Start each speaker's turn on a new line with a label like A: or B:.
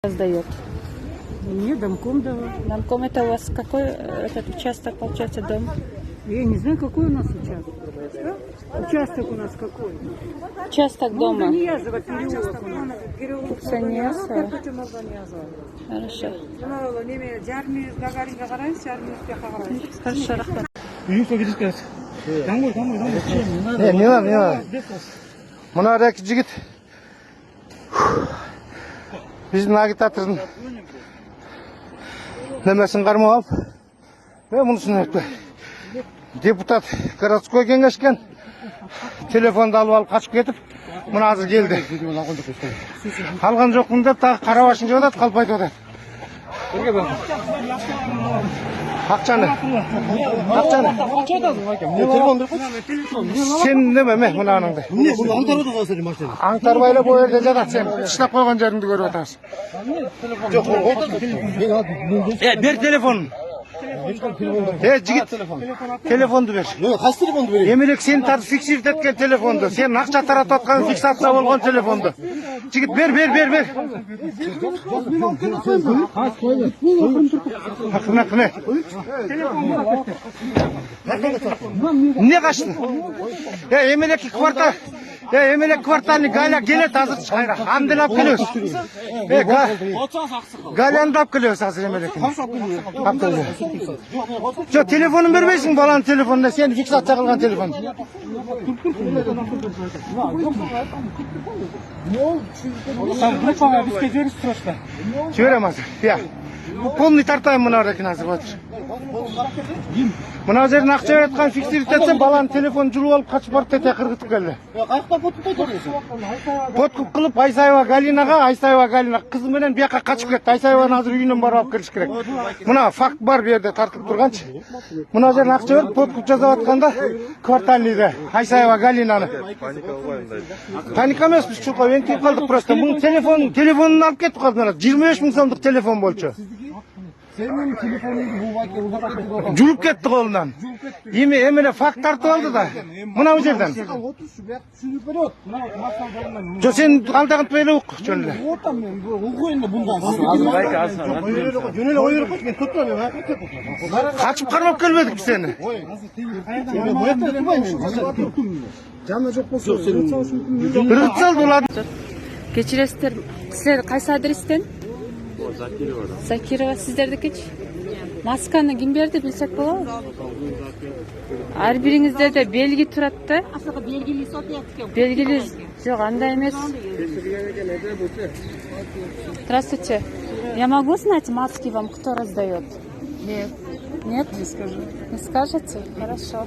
A: Сдает.
B: Мне домком дала.
A: Домком это у вас какой этот участок, получается, дом?
B: Я не знаю, какой у нас участок. Участок у нас какой?
A: Участок дома.
B: Ниязова переулок у нас.
A: Саньясова. Хорошо. Хорошо, рахмат.
C: Не надо. Мына реки жігіт. Біздің агитатордың немесін қармап алып, мұнысын айтты. Депутат городской кеңескен телефонды алып қашып кетіп, мұны азыр келді. Қалған жоқпын деп, тағы қарабашын жодады, қалпайды одады. Ақшаны. Сен неме, мұны аныңды. Аңтарбайлы бойырды жадат сен. Шынап қойған жеріңді көріп отырасың. Бер телефонын. Жігіт, телефонды бер.
D: Қайсы телефонды берейін?
C: Емелек сен тартып фиксировать еткен телефонды. Сен ақша таратып атқан фиксация болған телефонды. Жігіт, бер. Қане. Не қашты? Емелек кварталны Галя келет азыр шайра. Амдын ап келес. Галяны ап келес азыр Емелекін. Жо, телефонын бермейсің баланың телефонына, сен фиксация қылған телефон. Жіберем азыр. Полный тартайым мұна рекін азыр батыр. Мұна жерін ақша өтқан фиксировать етсе, баланың телефонын жұлып алып қачып барып тете қырғытып келді.
D: Қайықта подкуп
C: Подкуп қылып Айсаева Галина қызы менен бияққа қачып кетті. Айсаеваны азыр үйінен барып алып кіріш керек. Мұна факт бар берді тартып тұрғаншы. Мұна жерін ақша өріп подкуп жазап атқанда квартальныйды Айсаева Галинаны. Паника емес біз чулқа өңкейіп қалдық просто. Мұның телефонын алып кетіп қалды. 25 мың сомдық телефон болчу.
D: Senin telefonunu bu vakit uzak ettik.
C: Жүріп кетті қолынан. Емеле факт тартып алды да. Мынау жерден. Жо сен алдағын төле ұқ жөнілі.
D: Отам мен ұғы енді бұндан.
C: Жөнілі ойырып қойды, мен тұттым. Қачып қармап келмедік сені.
D: Жаны жоқ болса.
C: Рыцал болады.
A: Кечиресіздер, сіздер қайсы адрестен? Закирова, сіздердікіч? Масканы кім берді білсек болады? Әр біріңіздерде белгі тұрады. Белгілі жоқ, андай емес. Здравствуйте. Я могу знать маски вам кто раздает? Нет. Нет?
B: Не скажу.
A: Не скажете? Хорошо.